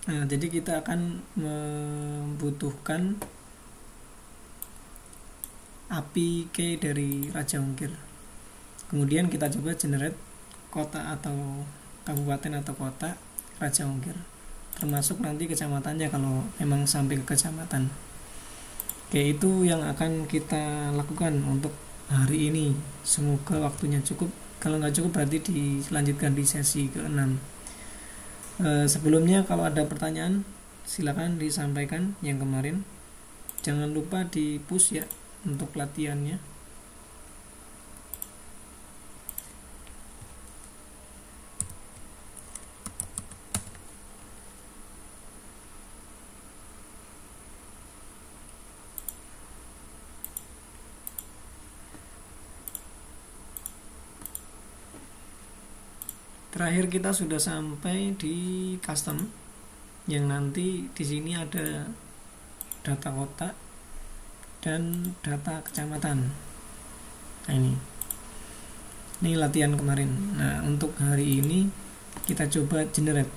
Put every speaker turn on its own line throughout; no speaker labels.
Nah, jadi kita akan membutuhkan API key dari Raja Ungkir. Kemudian kita coba generate kota atau kabupaten atau kota Raja Ungkir, termasuk nanti kecamatannya kalau memang sampai ke kecamatan. Oke, itu yang akan kita lakukan untuk hari ini. Semoga waktunya cukup. Kalau nggak cukup berarti dilanjutkan di sesi ke-6. Sebelumnya kalau ada pertanyaan silakan disampaikan yang kemarin. Jangan lupa di push ya untuk latihannya. Terakhir kita sudah sampai di custom, yang nanti di sini ada data kota dan data kecamatan. Nah, ini latihan kemarin. Nah, untuk hari ini kita coba generate.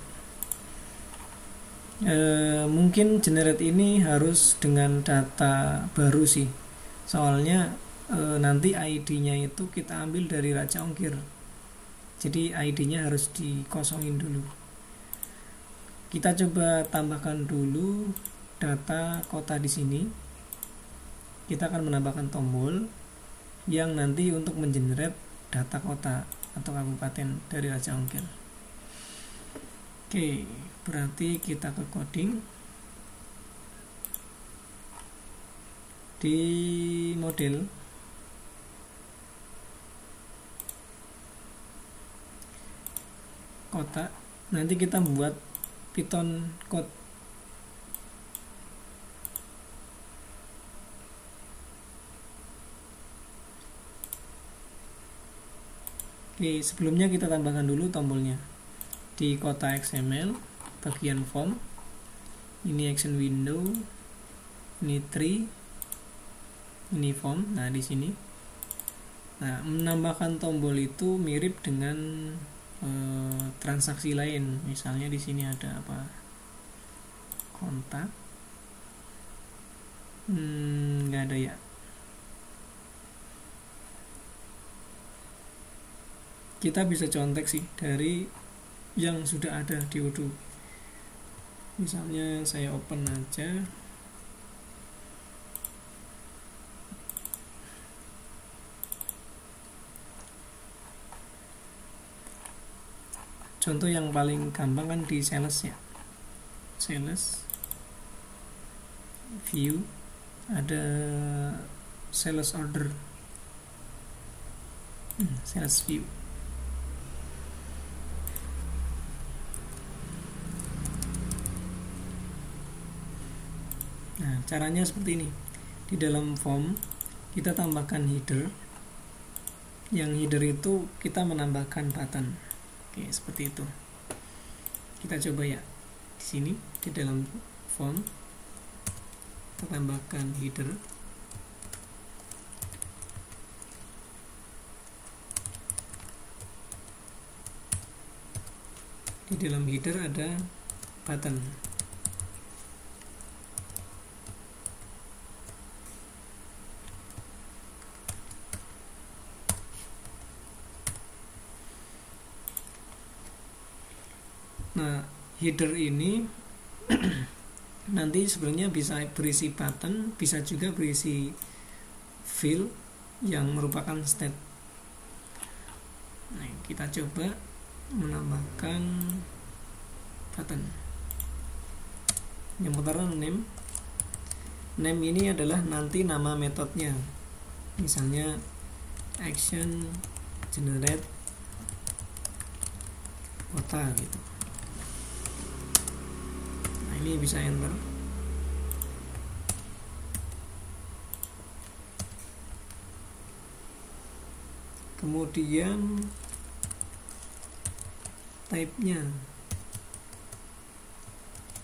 Mungkin generate ini harus dengan data baru sih, soalnya nanti ID-nya itu kita ambil dari Raja Ungkir. Jadi ID-nya harus dikosongin dulu. Kita coba tambahkan dulu data kota di sini. Kita akan menambahkan tombol yang nanti untuk mengenerate data kota atau kabupaten dari Raja Ungkir. Oke, berarti kita ke coding. Di model kota, nanti kita buat Python code. Oke, sebelumnya kita tambahkan dulu tombolnya di kota XML bagian form. Ini action window, ini tree, ini form. Nah, di sini. Nah, menambahkan tombol itu mirip dengan transaksi lain. Misalnya di sini ada apa? Kontak. Nggak ada ya. Kita bisa contek sih dari yang sudah ada di Odoo. Misalnya saya open aja. Contoh yang paling gampang kan di sales ya. Sales view, ada sales order, sales view. Nah, caranya seperti ini. Di dalam form kita tambahkan header. Yang header itu kita menambahkan button. Oke, seperti itu. Kita coba ya. Di sini di dalam form kita tambahkan header. Di dalam header ada button. Nah, header ini nanti sebenarnya bisa berisi button, bisa juga berisi field yang merupakan state. Nah, kita coba menambahkan button. Yang pertama name. Name ini adalah nanti nama metodenya. Misalnya action generate kota gitu. Ini bisa enter. Kemudian type-nya,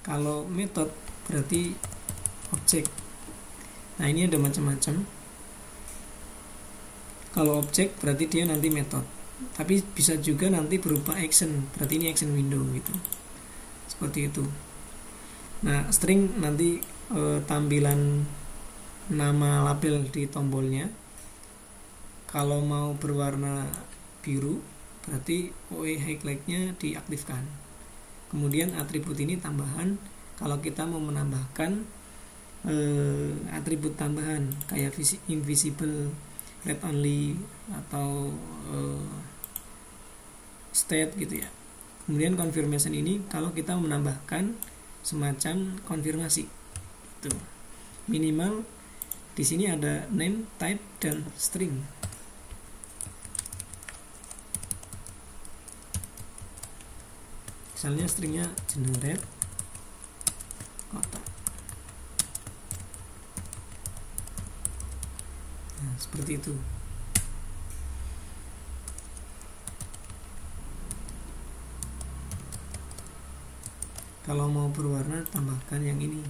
kalau method berarti objek. Nah, ini ada macam-macam. Kalau objek berarti dia nanti method, tapi bisa juga nanti berupa action, berarti ini action window gitu. Seperti itu. Nah, string nanti tampilan nama label di tombolnya. Kalau mau berwarna biru berarti OE highlight-nya diaktifkan. Kemudian atribut ini tambahan kalau kita mau menambahkan atribut tambahan kayak invisible, read only, atau state gitu ya. Kemudian confirmation ini kalau kita menambahkan semacam konfirmasi itu. Minimal di sini ada name, type, dan string. Misalnya stringnya generate kota. Nah, seperti itu. Kalau mau berwarna tambahkan yang ini.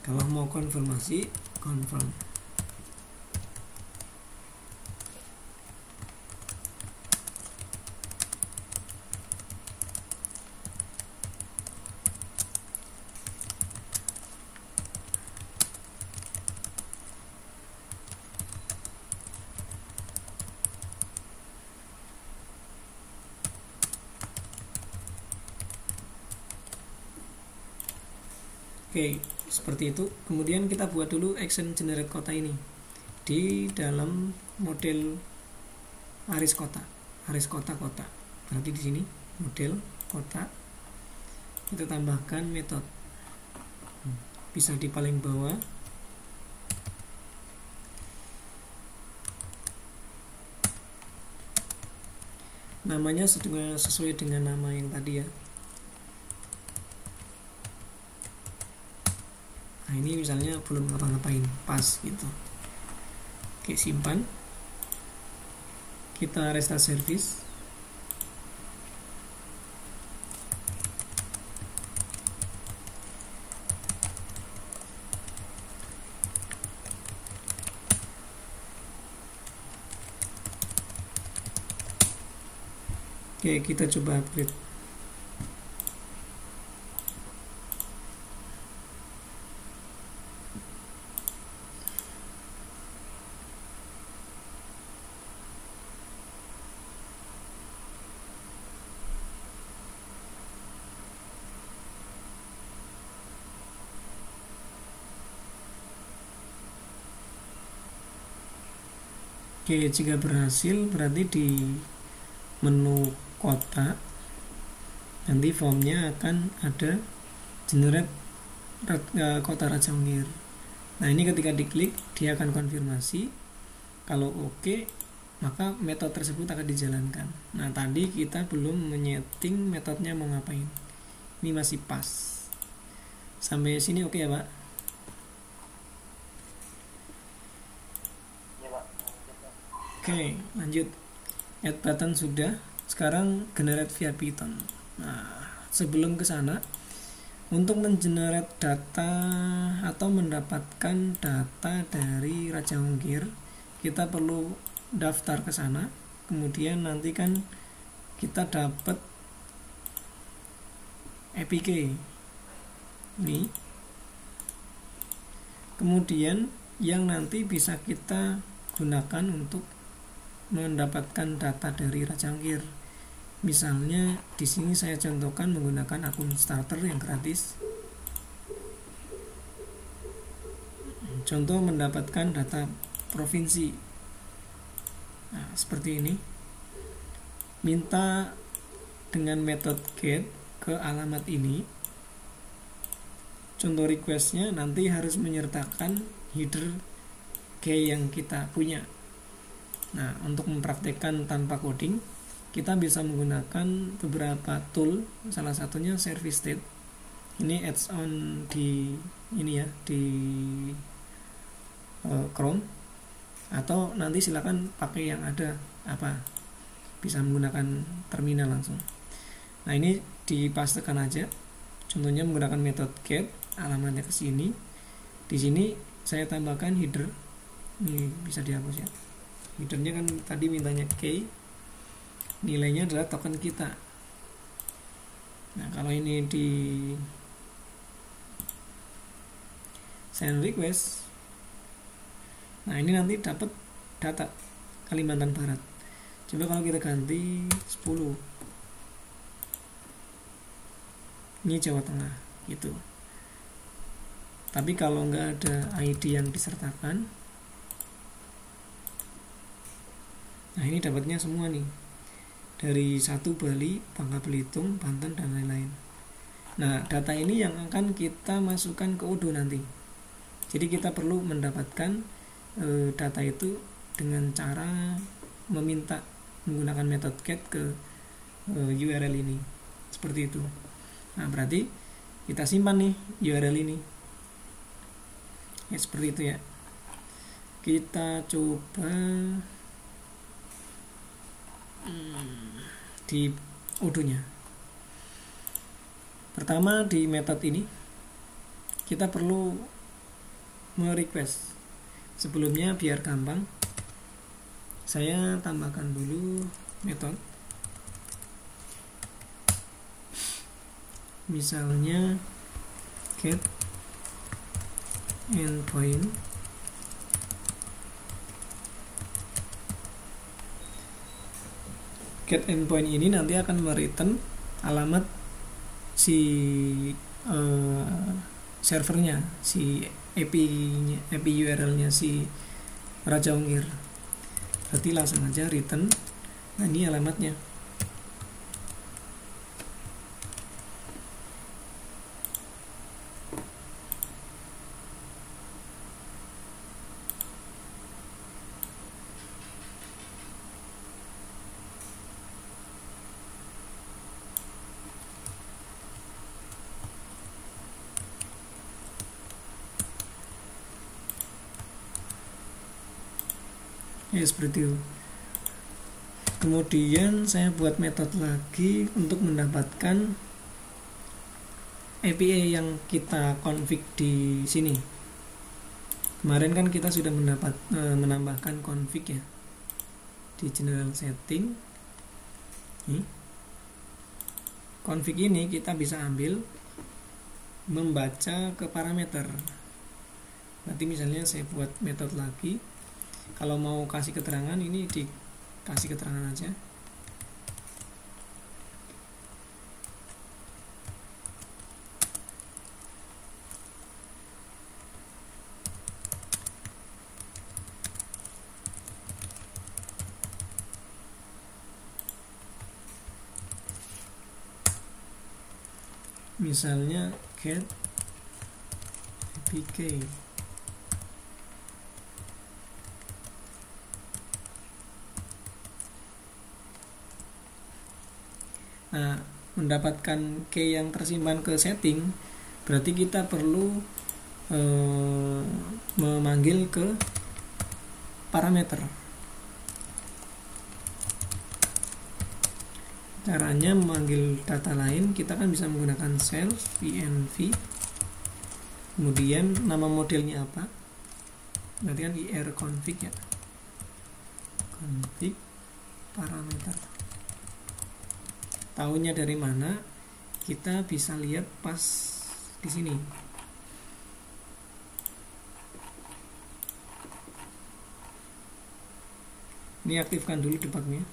Kalau mau konfirmasi, confirm. Oke, seperti itu. Kemudian kita buat dulu action generate kota ini di dalam model aris kota. Aris kota. Berarti di sini model kota. Kita tambahkan metode. Bisa di paling bawah. Namanya sesuai dengan nama yang tadi ya. Nah, ini misalnya belum ngapa-ngapain, pas gitu. Oke, simpan. Kita restart service. Oke, kita coba upgrade. Oke, jika berhasil berarti di menu kota nanti formnya akan ada generate kota Raja Ungkir. Nah, ini ketika diklik dia akan konfirmasi. Kalau oke, maka metode tersebut akan dijalankan. Nah, tadi kita belum menyeting metodenya mau ngapain. Ini masih pas. Sampai sini oke ya, Pak? Oke, lanjut. Add button sudah. Sekarang generate via Python. Nah, sebelum ke sana, untuk mengenerate data atau mendapatkan data dari Raja Ungkir, kita perlu daftar ke sana. Kemudian nanti kan kita dapat APK ini. Kemudian yang nanti bisa kita gunakan untuk mendapatkan data dari Raja Ungkir. Misalnya di sini saya contohkan menggunakan akun starter yang gratis. Contoh mendapatkan data provinsi. Nah, seperti ini. Minta dengan metode get ke alamat ini. Contoh requestnya nanti harus menyertakan header key yang kita punya. Nah, untuk mempraktekkan tanpa coding, kita bisa menggunakan beberapa tool, salah satunya service state. Ini adds on di ini ya, di Chrome, atau nanti silakan pakai yang ada apa, bisa menggunakan terminal langsung. Nah, ini dipastekan aja. Contohnya menggunakan metode get, alamatnya ke sini. Di sini saya tambahkan header. Ini bisa dihapus ya. Headernya kan tadi mintanya key, nilainya adalah token kita. Nah kalau ini di send request, nah ini nanti dapat data Kalimantan Barat. Coba kalau kita ganti 10, ini Jawa Tengah gitu. Tapi kalau nggak ada ID yang disertakan, nah ini dapatnya semua nih, dari 1 Bali, Bangka Belitung, Banten, dan lain-lain. Nah data ini yang akan kita masukkan ke Odoo nanti. Jadi kita perlu mendapatkan data itu dengan cara meminta menggunakan metode get ke URL ini, seperti itu. Nah berarti kita simpan nih URL ini ya, seperti itu ya. Kita coba di Odoo-nya. Pertama di metode ini kita perlu merequest. Sebelumnya biar gampang, saya tambahkan dulu metode, misalnya get endpoint ini nanti akan mereturn alamat si servernya, si API URL-nya si Raja Ongkir. Berarti langsung aja return. Nah ini alamatnya. Ya seperti itu. Kemudian saya buat metode lagi untuk mendapatkan API yang kita config di sini. Kemarin kan kita sudah menambahkan config ya di general setting. Config ini kita bisa ambil membaca ke parameter. Nanti misalnya saya buat metode lagi. Kalau mau kasih keterangan, ini dikasih keterangan aja. Misalnya get apk. Nah, mendapatkan key yang tersimpan ke setting, berarti kita perlu memanggil ke parameter. Caranya memanggil data lain, kita kan bisa menggunakan self env, kemudian nama modelnya apa, berarti kan ir config ya, config parameter. Tahunya dari mana? Kita bisa lihat pas di sini. Ini aktifkan dulu debugnya.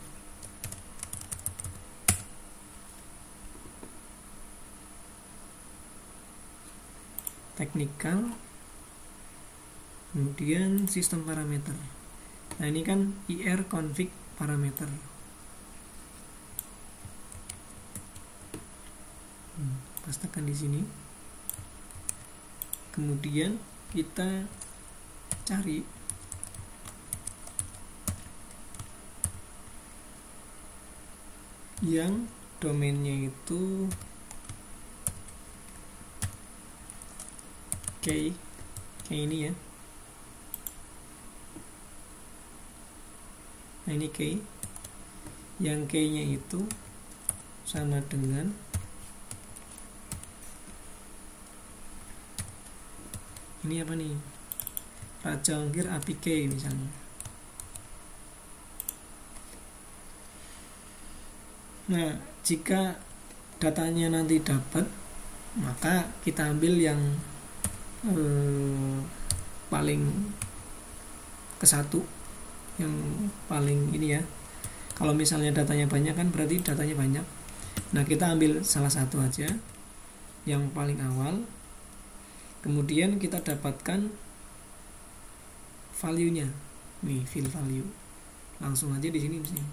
Technical, kemudian sistem parameter. Nah ini kan ir config parameter. Pastikan di sini. Kemudian kita cari yang domainnya itu key ini ya. Nah ini key, yang key-nya itu sama dengan ini apa nih, Raja Ongkir APK misalnya. Nah, jika datanya nanti dapat, maka kita ambil yang paling ke satu, yang paling ini ya. Kalau misalnya datanya banyak kan berarti datanya banyak. Nah, kita ambil salah satu aja yang paling awal. Kemudian kita dapatkan value-nya. Nih, fill value. Langsung aja di sini misalnya.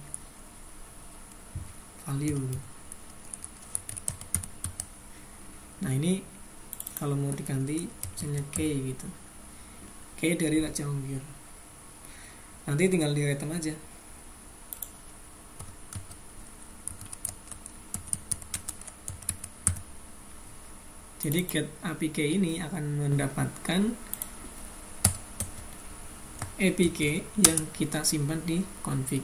Value. Nah, ini kalau mau diganti misalnya K gitu. K dari Raja Ongkir. Nanti tinggal di return aja. Jadi get APK ini akan mendapatkan APK yang kita simpan di config.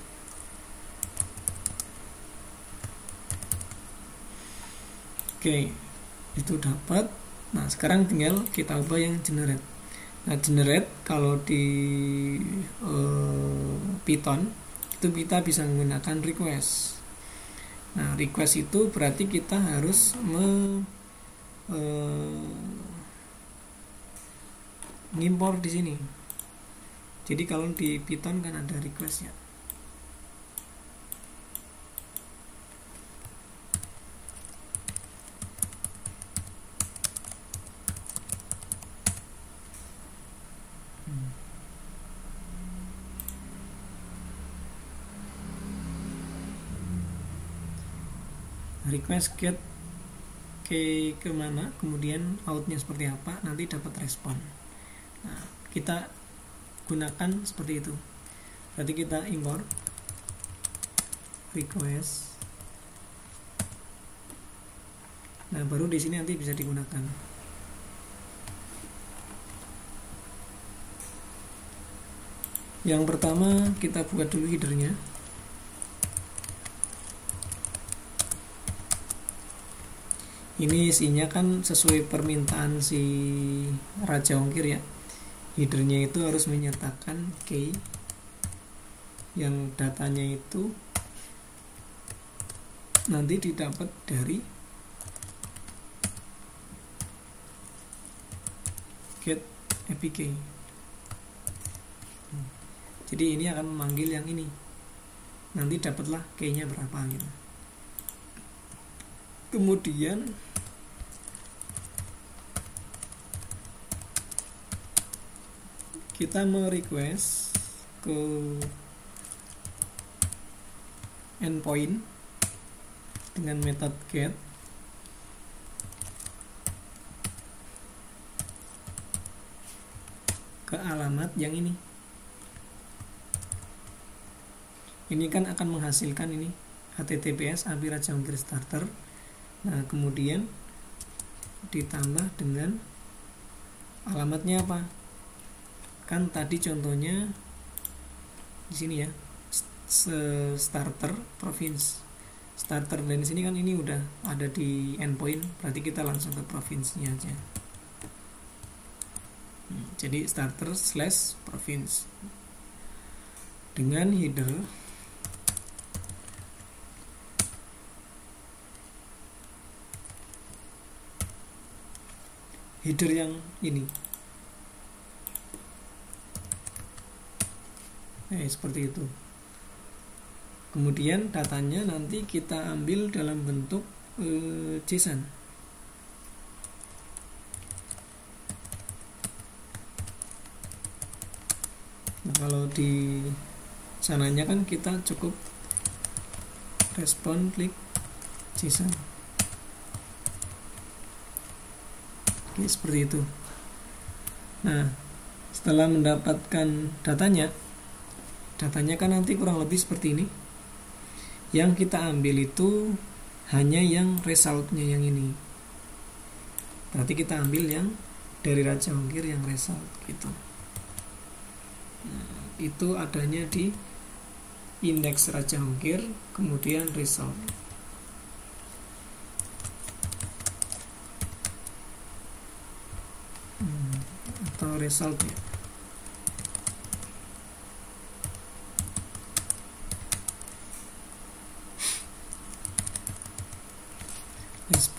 Oke, itu dapat. Nah, sekarang tinggal kita ubah yang generate. Nah, generate kalau di Python itu kita bisa menggunakan request. Nah, request itu berarti kita harus ngimpor di sini. Jadi kalau di Python kan ada request ya. Request get ke kemana, kemudian outnya seperti apa, nanti dapat respon. Nah, kita gunakan seperti itu. Berarti kita import request. Nah, baru di sini nanti bisa digunakan. Yang pertama kita buat dulu headernya. Ini isinya kan sesuai permintaan si Raja Ongkir ya. Headernya itu harus menyertakan key yang datanya itu nanti didapat dari get APK. Jadi ini akan memanggil yang ini. Nanti dapatlah key-nya berapa gitu. Kemudian kita merequest ke endpoint dengan metode get ke alamat yang ini. Ini kan akan menghasilkan ini https API Raja Ongkir starter. Nah, kemudian ditambah dengan alamatnya apa? Kan tadi contohnya di sini ya, starter province starter, dan di sini kan ini udah ada di endpoint, berarti kita langsung ke provinsinya aja. Jadi starter / province dengan header yang ini. Seperti itu. Kemudian datanya nanti kita ambil dalam bentuk JSON. Nah, kalau di sananya kan kita cukup respon klik JSON. Oke, seperti itu. Nah, setelah mendapatkan datanya kan nanti kurang lebih seperti ini. Yang kita ambil itu hanya yang resultnya yang ini. Berarti kita ambil yang dari Raja Ongkir yang result gitu. Nah, itu adanya di indeks Raja Ongkir, kemudian result. Atau result ya.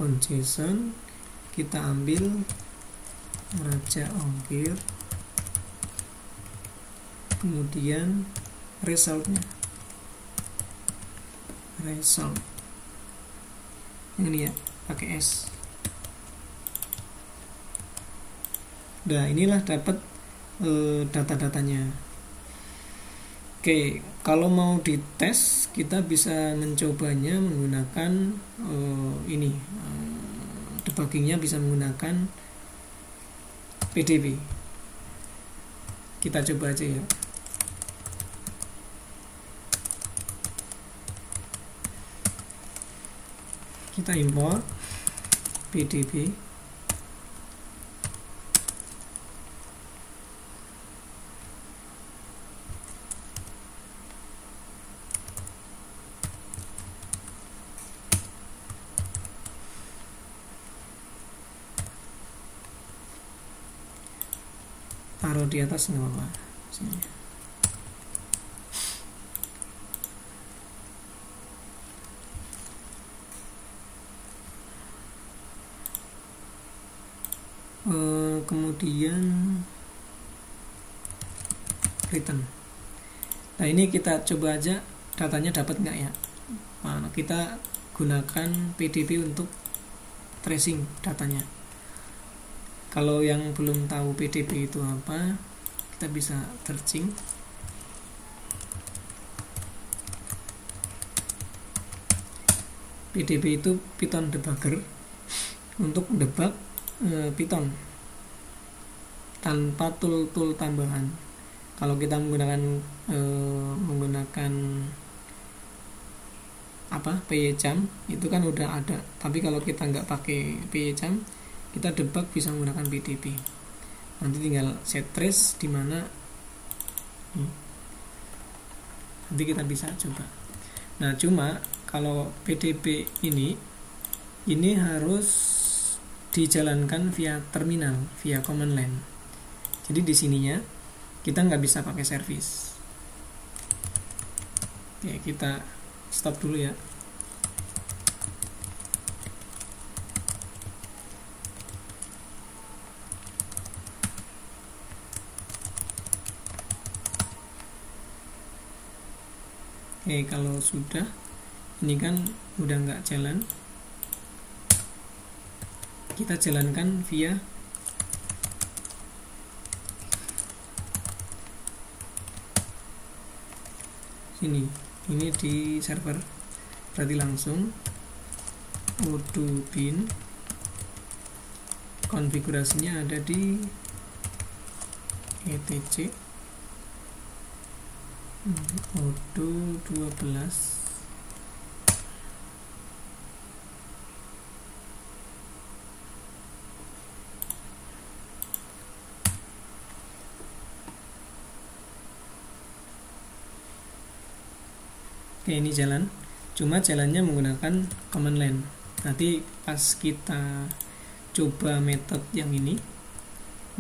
response.json, kita ambil raja ongkir, kemudian resultnya, result ini ya, pakai S. Nah, inilah dapat data-datanya. Oke, kalau mau dites kita bisa mencobanya menggunakan debuggingnya bisa menggunakan PDB. Kita coba aja ya. Kita import PDB, taruh di atas nggak apa-apa. Sini. Kemudian return. Nah, ini kita coba aja datanya dapat nggak ya. Nah, kita gunakan PDB untuk tracing datanya. Kalau yang belum tahu PDB itu apa, kita bisa searching. PDB itu Python debugger untuk debug Python tanpa tool tambahan. Kalau kita menggunakan PyCharm itu kan udah ada, tapi kalau kita nggak pakai PyCharm, kita debug bisa menggunakan PDB. Nanti tinggal set trace di mana, nanti kita bisa coba. Nah, cuma kalau PDB ini harus dijalankan via terminal, via command line. Jadi di sininya kita nggak bisa pakai service. Oke, kita stop dulu ya. Oke, kalau sudah, ini kan udah nggak jalan, kita jalankan via sini. Ini di server, berarti langsung odoo bin, konfigurasinya ada di etc odoo 12. Oke, ini jalan, cuma jalannya menggunakan command line. Nanti pas kita coba metode yang ini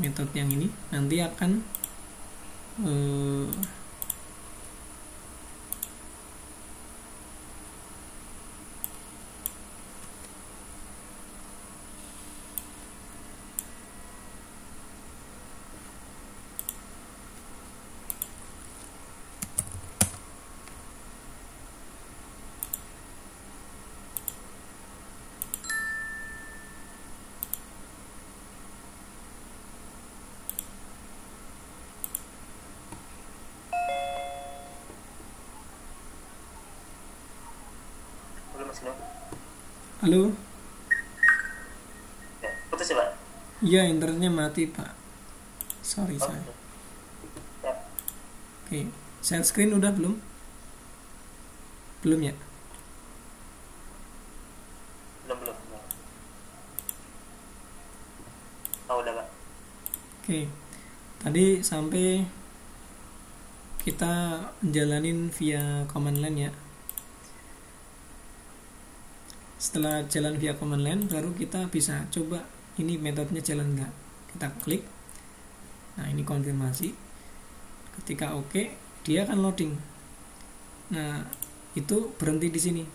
nanti akan halo?
Ya, putus ya, Pak?
Iya, internetnya mati, Pak. Sorry,
Oh,
saya.
ya.
Oke, share screen udah belum? Belum ya?
Belum. Oh, udah, Pak.
Oke, tadi sampai kita menjalanin via command line ya. Setelah jalan via command line, baru kita bisa coba ini metodenya jalan nggak. Kita klik. Nah, ini konfirmasi. Ketika oke, dia akan loading. Nah, itu berhenti di sini.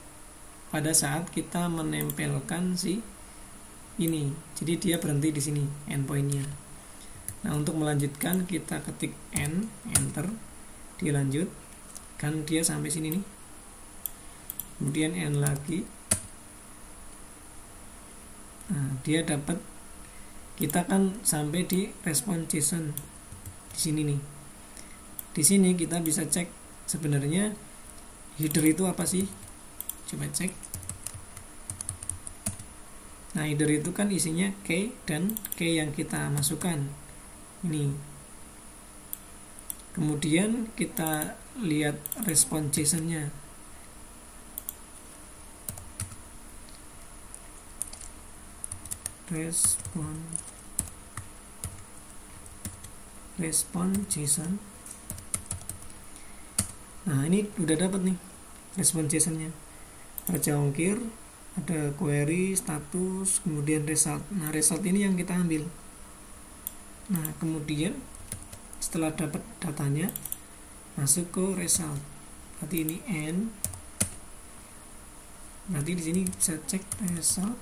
Pada saat kita menempelkan si ini. Jadi dia berhenti di sini endpointnya. Nah, untuk melanjutkan kita ketik n, enter, dilanjut, kan dia sampai sini nih. Kemudian n lagi. Nah, dia dapat, kita kan sampai di response JSON di sini nih. Di sini kita bisa cek sebenarnya header itu apa sih? Coba cek. Nah, header itu kan isinya key dan key yang kita masukkan. Ini. Kemudian kita lihat response JSON-nya. Response JSON. Nah, ini udah dapat nih response JSON-nya. Raja ongkir, ada query, status, kemudian result. Nah, result ini yang kita ambil. Nah, kemudian setelah dapat datanya, masuk ke result. Berarti ini n. Nanti di sini bisa cek result.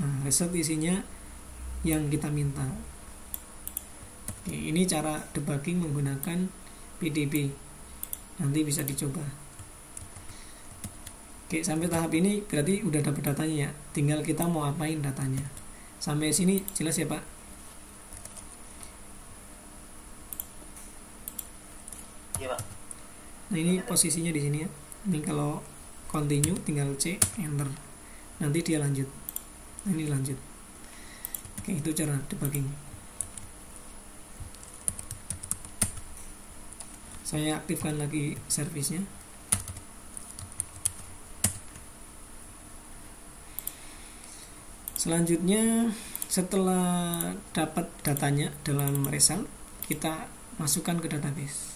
Nah, result isinya yang kita minta. Oke, ini cara debugging menggunakan PDB. Nanti bisa dicoba. Oke, sampai tahap ini berarti udah dapat datanya ya. Tinggal kita mau apain datanya. Sampai sini jelas ya, Pak?
Iya, Pak.
Nah, ini posisinya di sini ya. Ini kalau continue tinggal C, enter. Nanti dia lanjut. Nah, ini lanjut. Oke, itu cara debugging. Saya aktifkan lagi servisnya. Selanjutnya, setelah dapat datanya dalam result, kita masukkan ke database.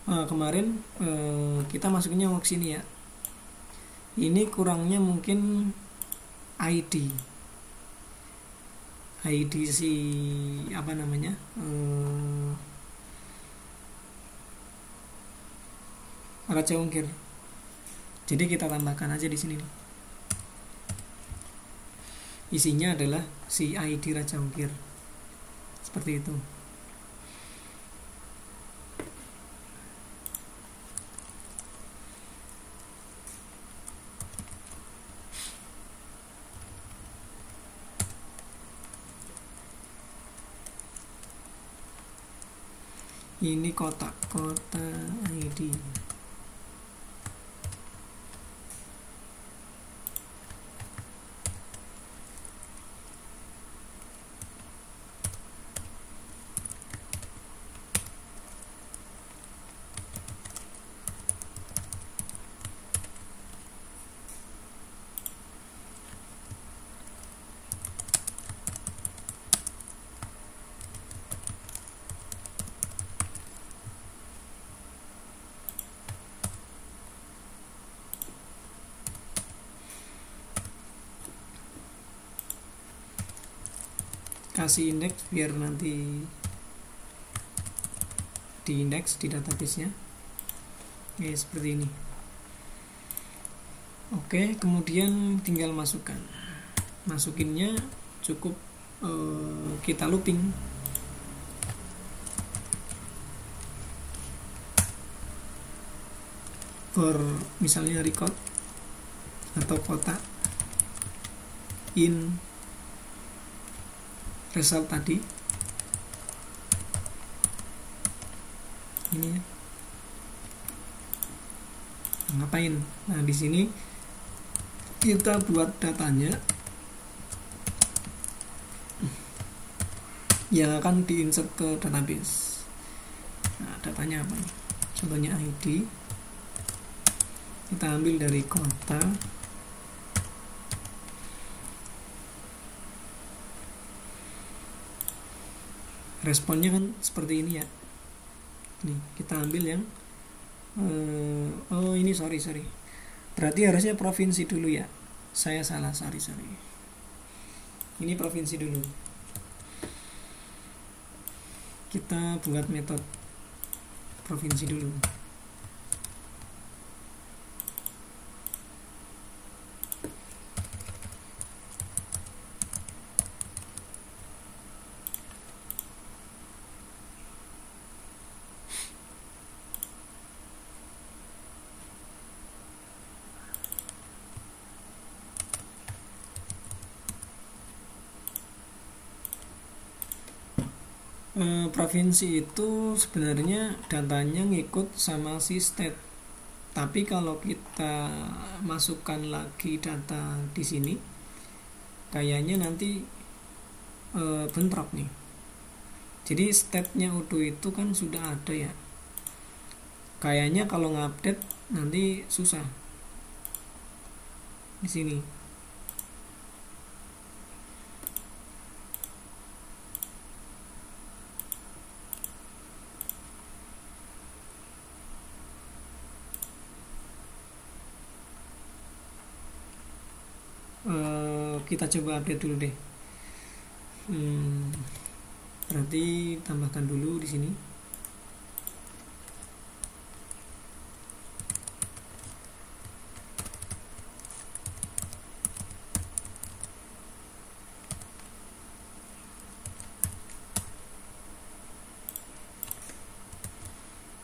Kemarin kita masukinnya ke sini ya. Ini kurangnya mungkin ID si apa namanya, Raja ongkir. Jadi kita tambahkan aja di sini. Isinya adalah si ID Raja ongkir. Seperti itu. Ini kota ID. Kasih indeks biar nanti diindeks di database-nya. Oke, seperti ini. Oke, kemudian tinggal masukkan. Masukinnya cukup kita looping. For misalnya record atau kota in result tadi ini ya. Ngapain? Nah, di sini kita buat datanya yang akan diinsert ke database. Nah, datanya apa nih? Contohnya ID. Kita ambil dari kota. Responnya kan seperti ini ya. Nih, kita ambil yang oh ini sorry. Berarti harusnya provinsi dulu ya. Saya salah, sorry. Ini provinsi dulu. Kita buat metode provinsi dulu. Provinsi itu sebenarnya datanya ngikut sama si state, tapi kalau kita masukkan lagi data di sini kayaknya nanti bentrok nih. Jadi state-nya Odoo itu kan sudah ada ya, kayaknya kalau ngupdate nanti susah di sini. Kita coba update dulu deh. Berarti tambahkan dulu di sini.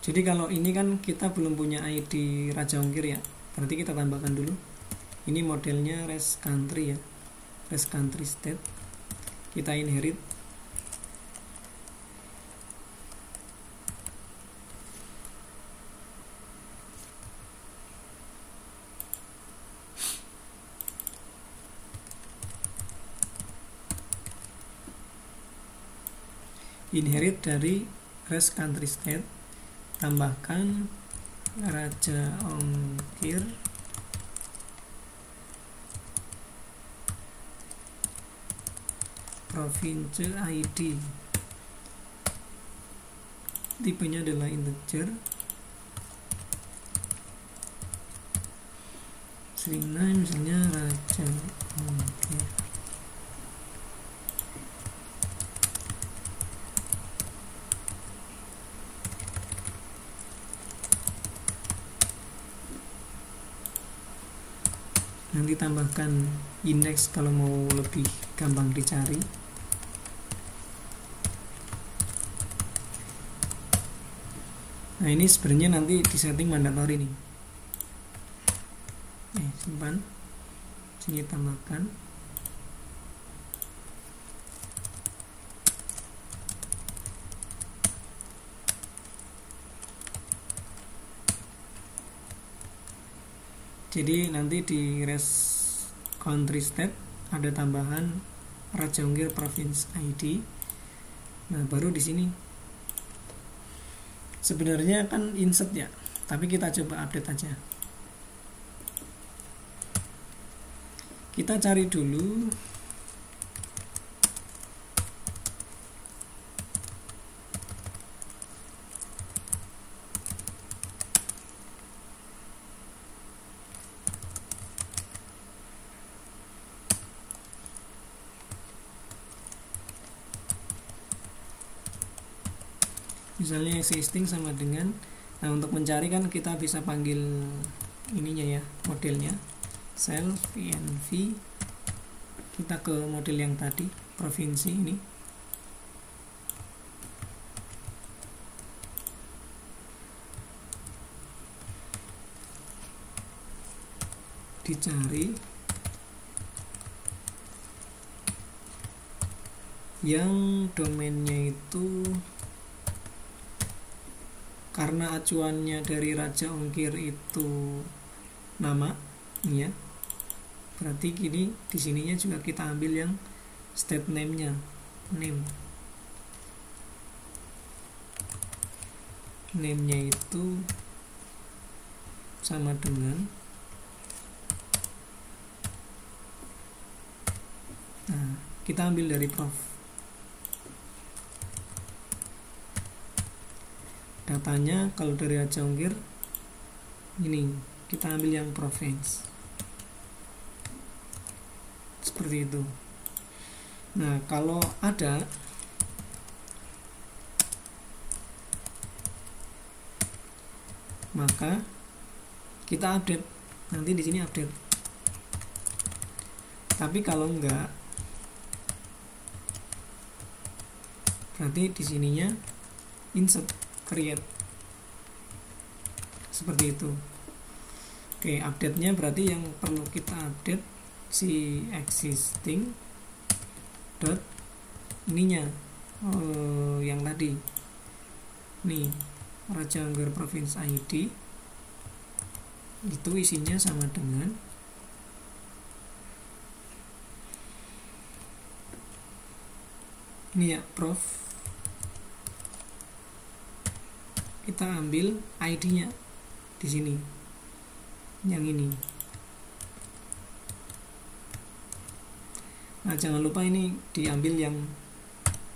Jadi kalau ini kan kita belum punya ID Raja Ongkir ya, berarti kita tambahkan dulu. Ini modelnya res country ya, res country state. Kita inherit. Inherit dari res country state, tambahkan Raja Ongkir provinsi ID, tipenya adalah integer, string name misalnya Raja Ongkir. Nanti tambahkan indeks kalau mau lebih gampang dicari. Nah ini sebenarnya nanti di setting mandatori nih. Simpan, sini tambahkan. Jadi nanti di res country state ada tambahan Raja Ongkir province ID. Nah baru di sini. Sebenarnya kan insert ya, tapi kita coba update aja. Kita cari dulu misalnya existing sama dengan, nah untuk mencari kan kita bisa panggil ininya ya, modelnya self env, kita ke model yang tadi provinsi ini, dicari yang domainnya itu karena acuannya dari Raja Ongkir itu nama ya, berarti gini di sininya juga kita ambil yang state name-nya, name-nya itu sama dengan, nah kita ambil dari prof. Datanya kalau dari Raja Ongkir ini kita ambil yang province, seperti itu. Nah, kalau ada maka kita update, nanti di sini update. Tapi kalau enggak, berarti di sininya insert create seperti itu. Oke, update-nya berarti yang perlu kita update si existing dot ininya, yang tadi nih, Raja Angger Province ID itu isinya sama dengan ini ya, prof. Kita ambil ID-nya di sini, yang ini. Nah, jangan lupa ini diambil yang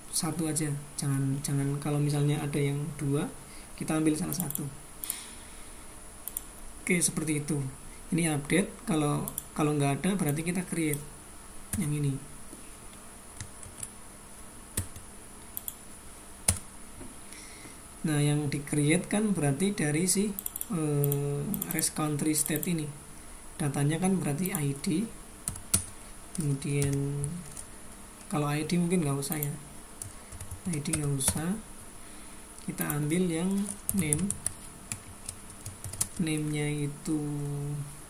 satu aja, jangan kalau misalnya ada yang dua, kita ambil salah satu. Oke, seperti itu. Ini update. Kalau nggak ada berarti kita create yang ini. Nah, yang di create kan berarti dari si rest country state ini. Datanya kan berarti ID. Kemudian kalau ID mungkin nggak usah ya, ID nggak usah. Kita ambil yang name-nya itu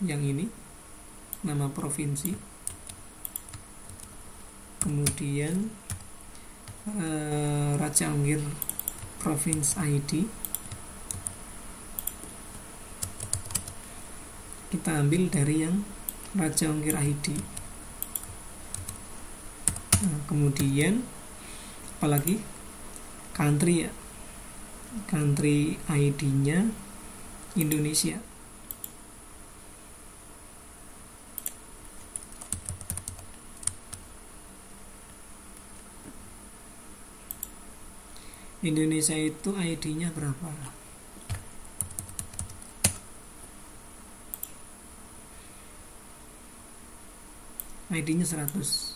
yang ini, nama provinsi. Kemudian Raja Angger Province ID kita ambil dari yang Raja Angger ID. Nah, kemudian apalagi country ya, country ID-nya Indonesia. Indonesia itu ID-nya berapa? ID-nya 100.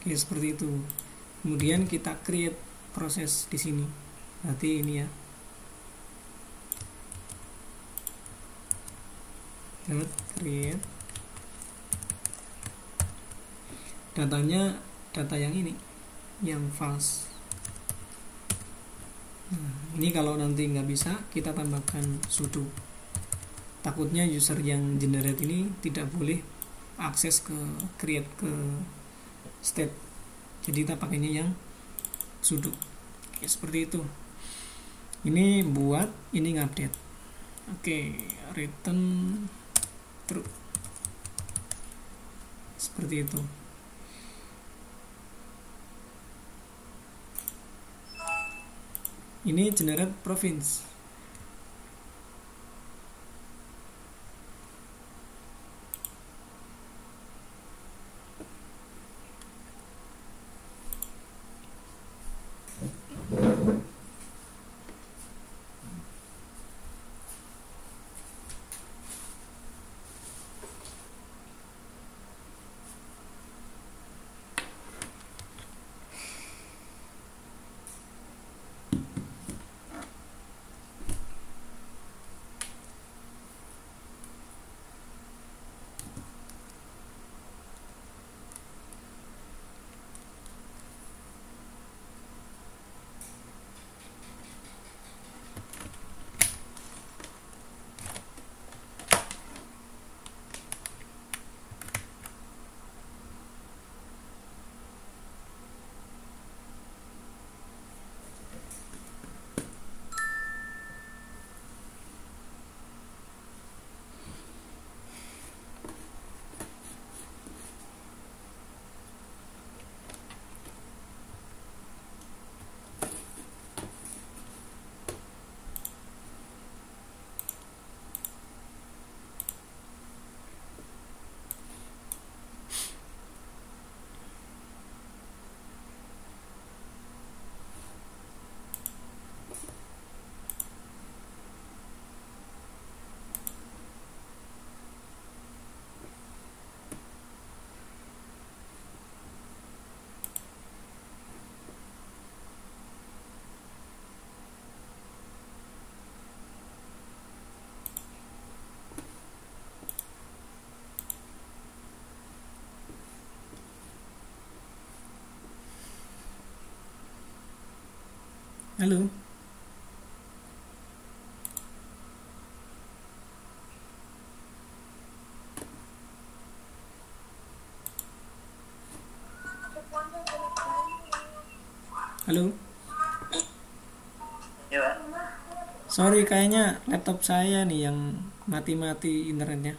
Oke, seperti itu. Kemudian kita create proses di sini. Berarti ini ya. Create. Datanya data yang ini, yang false. Nah, ini kalau nanti nggak bisa, kita tambahkan sudo. Takutnya user yang generate ini tidak boleh akses ke create ke state, jadi kita pakainya yang sudo. Oke, seperti itu. Ini buat ini ngupdate. Oke, return true seperti itu. Ini generate province. Halo. Halo.
Ya, Pak.
Sorry, kayaknya laptop saya nih yang mati-mati internetnya.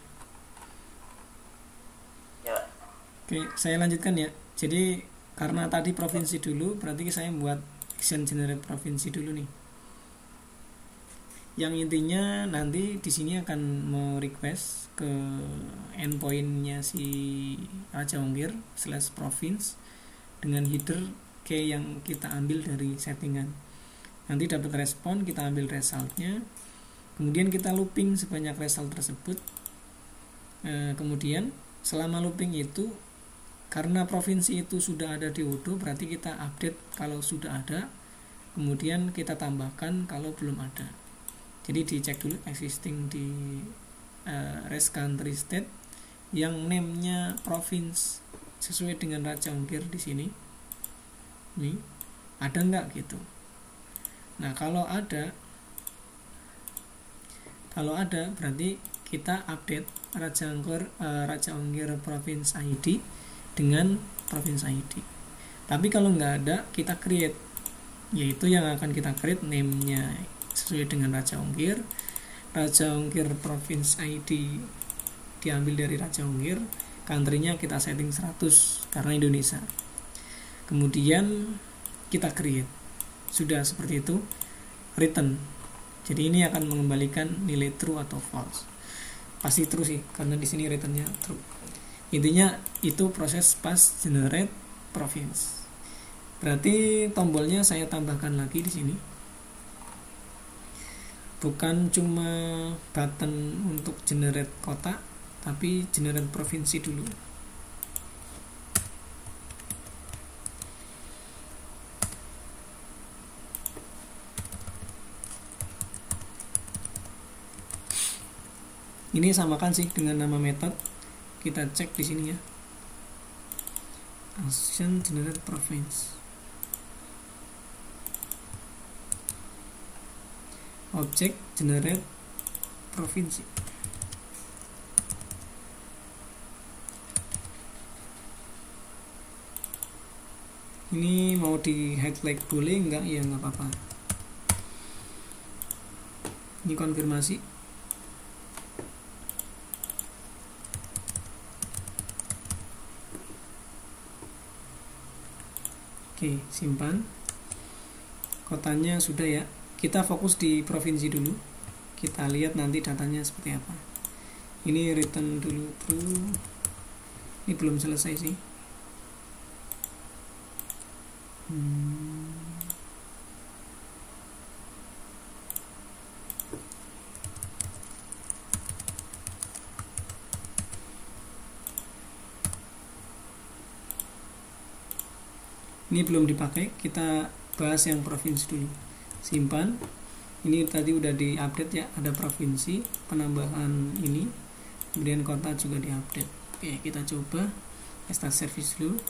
Ya, Pak.
Oke, saya lanjutkan ya. Jadi karena tadi provinsi dulu, berarti saya buat action generate provinsi dulu nih. Yang intinya nanti di sini akan merequest ke endpointnya si Raja Ongkir /province dengan header key yang kita ambil dari settingan. Nanti dapat respon, kita ambil resultnya, kemudian kita looping sebanyak result tersebut. Kemudian selama looping itu, karena provinsi itu sudah ada di Odoo, berarti kita update kalau sudah ada, kemudian kita tambahkan kalau belum ada. Jadi dicek dulu existing di rest country state yang name-nya province sesuai dengan Raja Ongkir di sini. Nih, ada nggak gitu? Nah, kalau ada berarti kita update Raja Ongkir province ID dengan province ID. Tapi kalau nggak ada, kita create, yaitu yang akan kita create name-nya sesuai dengan Raja Ongkir province ID diambil dari Raja Ongkir, country-nya kita setting 100 karena Indonesia. Kemudian kita create. Sudah seperti itu, return. Jadi ini akan mengembalikan nilai true atau false. Pasti true sih, karena di sini returnnya true. Intinya itu proses pas generate province. Berarti tombolnya saya tambahkan lagi di sini. Bukan cuma button untuk generate kota, tapi generate provinsi dulu. Ini samakan sih dengan nama method. Kita cek di sini ya. Action generate province. Object generate provinsi. Ini mau di highlight boleh enggak? Ya nggak apa-apa. Ini konfirmasi. Oke, simpan. Kotanya sudah ya. Kita fokus di provinsi dulu. Kita lihat nanti datanya seperti apa. Ini return dulu true. Ini belum selesai sih. Ini belum dipakai, kita bahas yang provinsi dulu. Simpan. Ini tadi udah diupdate ya, ada provinsi, penambahan ini, kemudian kota juga diupdate. Oke, kita coba start service dulu.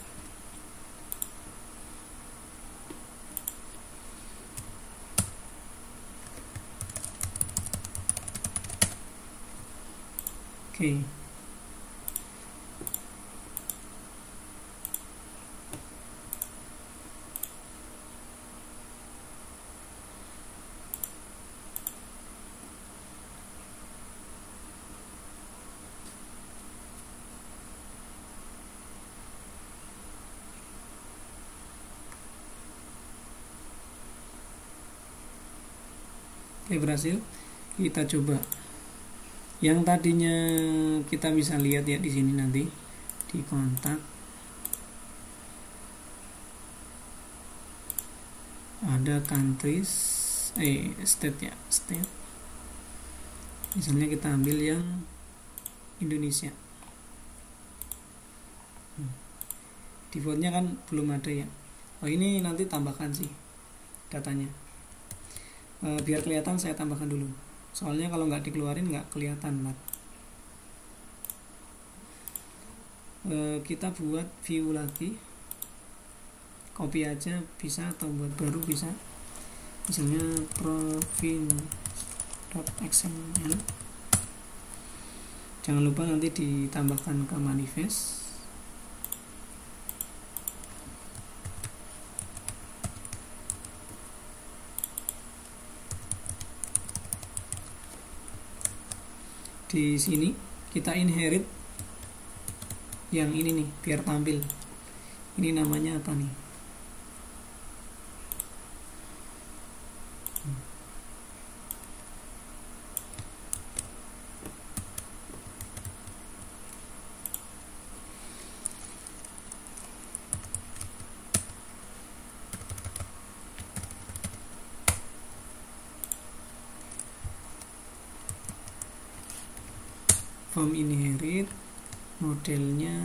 Oke. Oke, berhasil. Kita coba. Yang tadinya kita bisa lihat ya di sini nanti di kontak ada countries state ya, state. Misalnya kita ambil yang Indonesia. Defaultnya kan belum ada ya. Oh, ini nanti tambahkan sih datanya. Biar kelihatan saya tambahkan dulu. Soalnya kalau nggak dikeluarin nggak kelihatan lah. Kita buat view lagi. Copy aja bisa atau buat baru bisa. misalnya province.xml. Jangan lupa nanti ditambahkan ke manifest. Di sini kita inherit yang ini nih biar tampil. Ini namanya apa nih? Form inherit, modelnya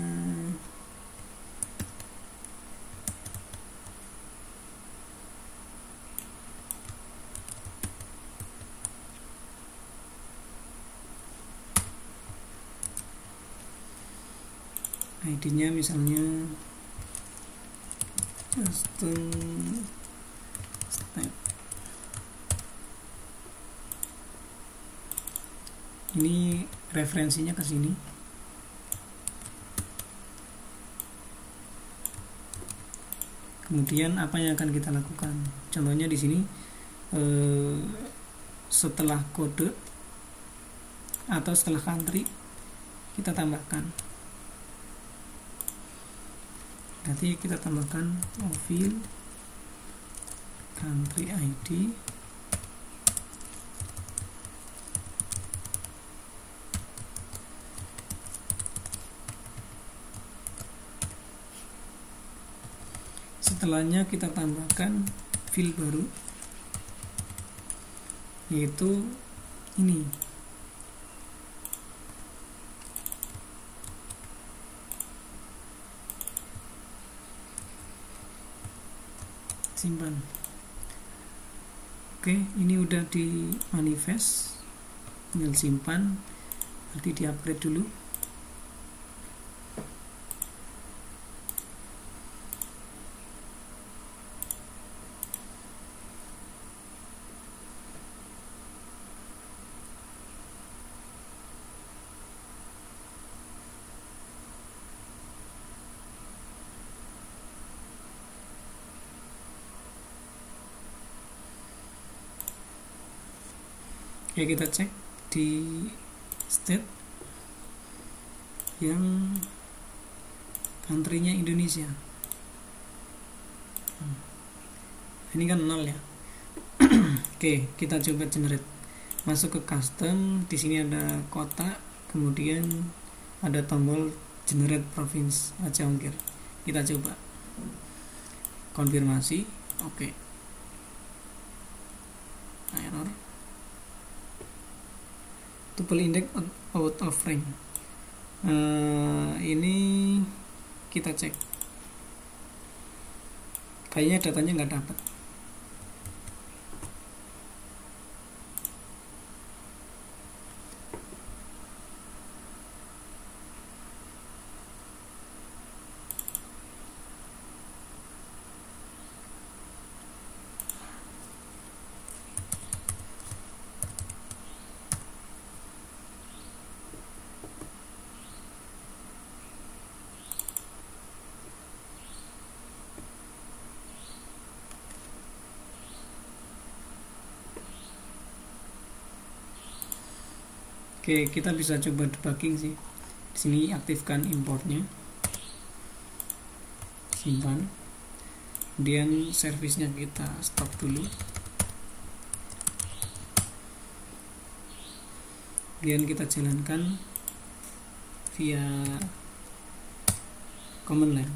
ID-nya misalnya custom step. Ini referensinya ke sini. Kemudian apa yang akan kita lakukan? Contohnya di sini setelah kode atau setelah country kita tambahkan. Nanti kita tambahkan profile country ID setelahnya kita tambahkan field baru, yaitu ini. Simpan. Oke, ini udah di manifest, tinggal simpan. Nanti di upgrade dulu. Oke, kita cek di state yang country-nya Indonesia. Ini kan 0 ya. Oke, kita coba generate. Masuk ke custom, di sini ada kota, kemudian ada tombol generate province Aceh Ongkir. Kita coba konfirmasi. Oke. Error. Tuple index out of range. Ini kita cek. Kayaknya datanya nggak dapat. Oke, kita bisa coba debugging sih. Di sini aktifkan importnya, simpan, kemudian servisnya kita stop dulu, kemudian kita jalankan via command line.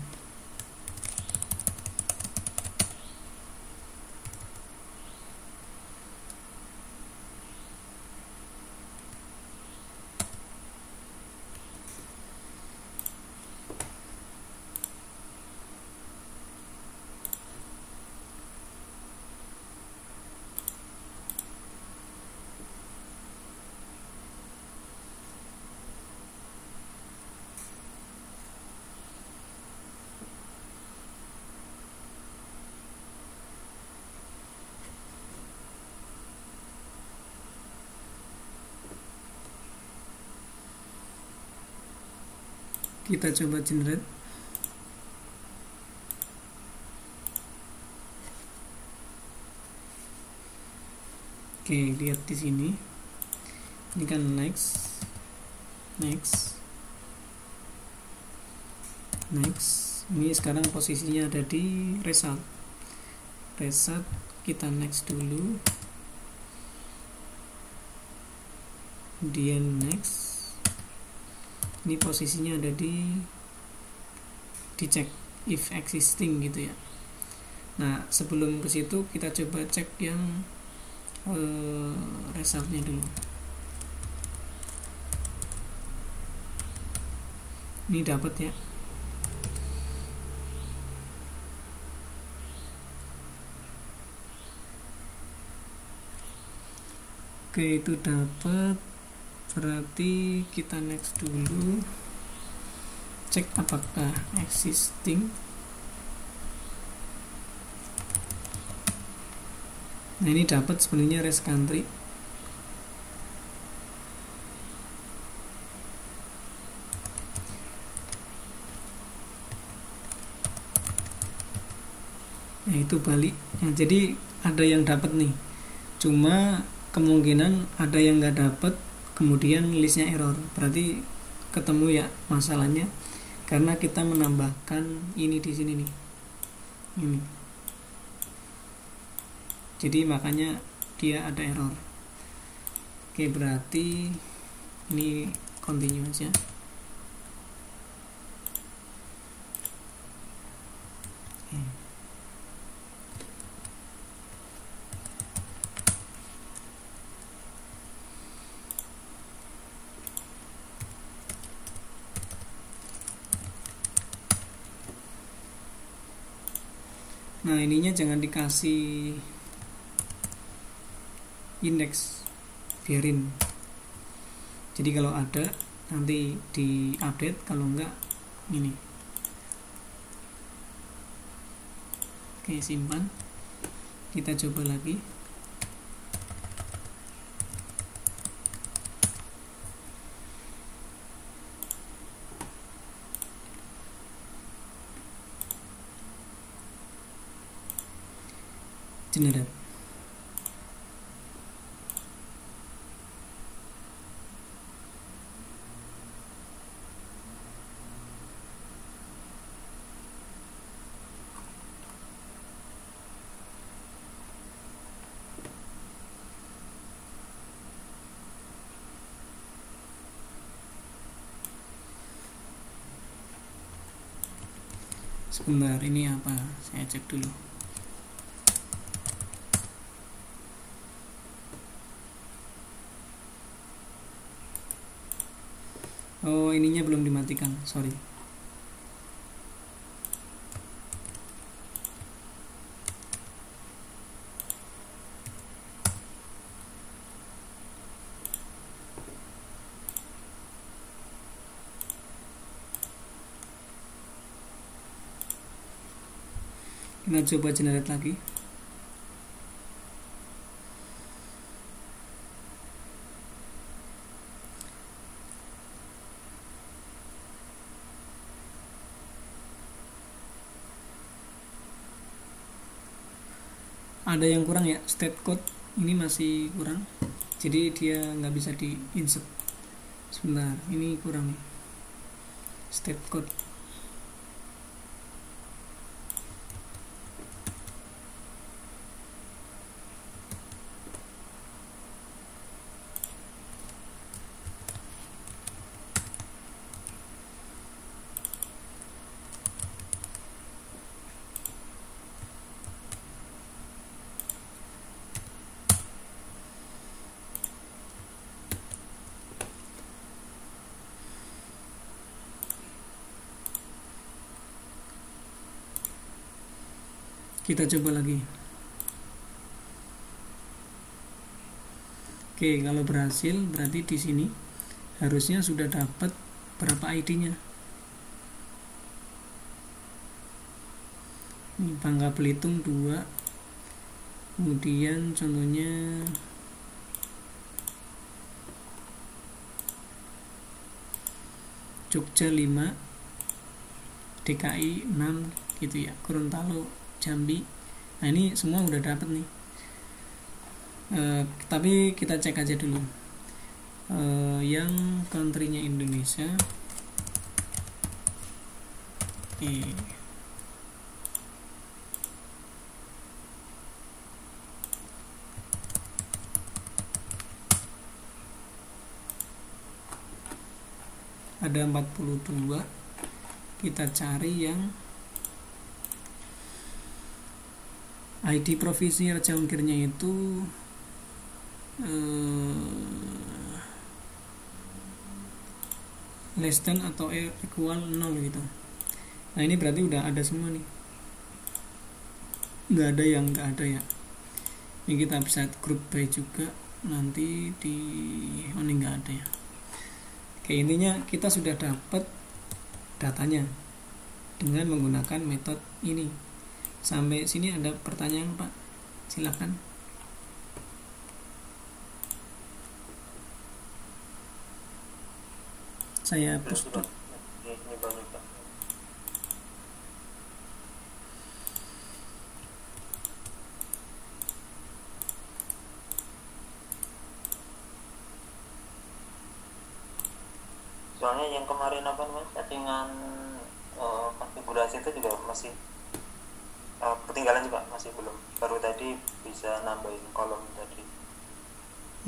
Kita coba generate. Oke, lihat di sini. Ini kan next. Ini sekarang posisinya ada di result. Kita next dulu. Kemudian next. Ini posisinya ada di dicek if existing gitu ya. Nah, sebelum ke situ kita coba cek yang resultnya dulu. Ini dapat ya. Oke, itu dapat. Berarti kita next dulu. Cek apakah existing. Nah, ini dapat sebenarnya rest country. Nah, itu balik. Nah, jadi ada yang dapat nih. Cuma kemungkinan ada yang nggak dapat, kemudian listnya error. Berarti ketemu ya masalahnya karena kita menambahkan ini di sini nih. Ini. Jadi makanya dia ada error. Oke, berarti ini continue aja. Nah, ininya jangan dikasih indeks, biarin. Jadi kalau ada nanti di update, kalau enggak ini. Oke, simpan. Kita coba lagi. Generate. Sebentar, ini apa? Saya cek dulu. Oh, ininya belum dimatikan, sorry. Kita coba generate lagi. Ada yang kurang ya, state code ini masih kurang, jadi dia nggak bisa di insert. Sebentar, ini kurang nih, state code. Kita coba lagi. Oke, kalau berhasil berarti di sini harusnya sudah dapat berapa ID-nya. Ini Bangka Belitung 2. Kemudian contohnya Jogja 5. DKI 6 gitu ya, Gorontalo, Jambi. Nah ini semua udah dapet nih. Tapi kita cek aja dulu yang country-nya Indonesia. Ada 42. Kita cari yang ID provinsi Raja Ungkirnya itu less than atau equal 0 gitu. Nah ini berarti udah ada semua nih, nggak ada yang nggak ada ya. Ini kita bisa group by juga nanti di ini nggak ada ya. Oke, intinya kita sudah dapat datanya dengan menggunakan metode ini. Sampai sini ada pertanyaan Pak? Silakan. Saya hapus tuh.
Soalnya yang kemarin apa namanya settingan konfigurasi itu juga masih ketinggalan juga, masih belum, baru tadi bisa nambahin kolom tadi.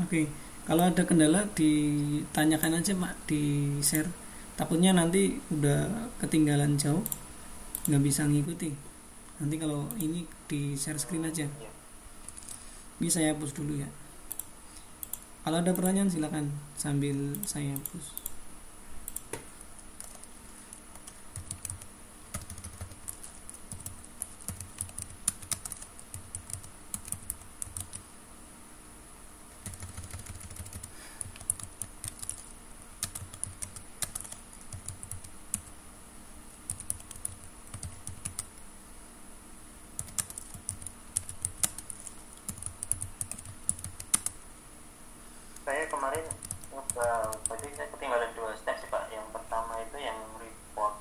Oke, kalau ada kendala ditanyakan aja Pak, di share. Takutnya nanti udah ketinggalan jauh, nggak bisa ngikuti. Nanti kalau ini di share screen aja. Ini saya hapus dulu ya. Kalau ada pertanyaan silakan sambil saya hapus.
Saya kemarin tadi saya ketinggalan 2 step sih Pak. Yang pertama itu yang report,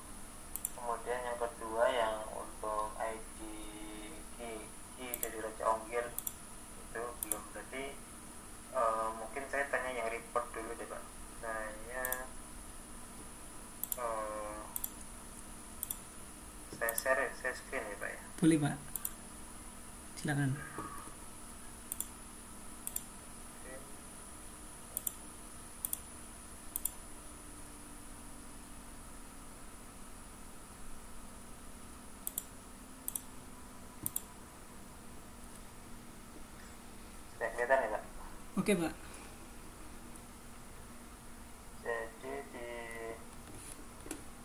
kemudian yang kedua yang untuk ID key dari Raja Ongkir itu belum. Jadi mungkin saya tanya yang report dulu deh Pak. Saya share screen ya Pak ya.
Boleh Pak, silakan.
Kelihatan ya Pak?
Oke Pak.
Jadi di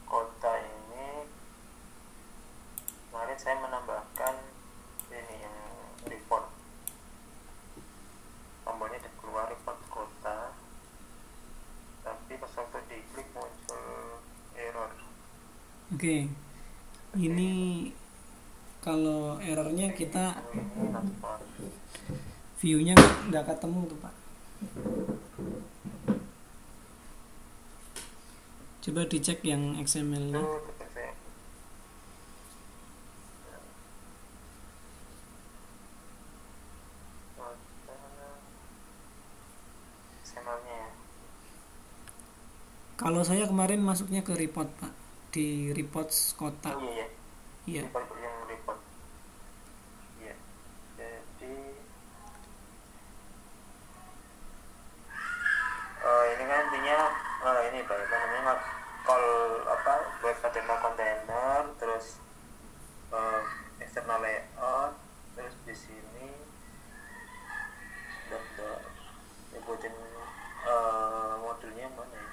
kota ini kemarin saya menambahkan ini yang report, tombolnya keluar report kota, tapi pas waktu diklik muncul error.
Oke, ini kalau errornya kita view-nya nggak ketemu tuh Pak. Coba dicek yang XML-nya. Kalau saya kemarin masuknya ke report Pak, di reports kota.
Oh iya.
Iya.
Yang report. Iya. Jadi ini kan intinya ini Pak, namanya call web container, terus external layout, terus di sini nyebutin modulnya mana ya.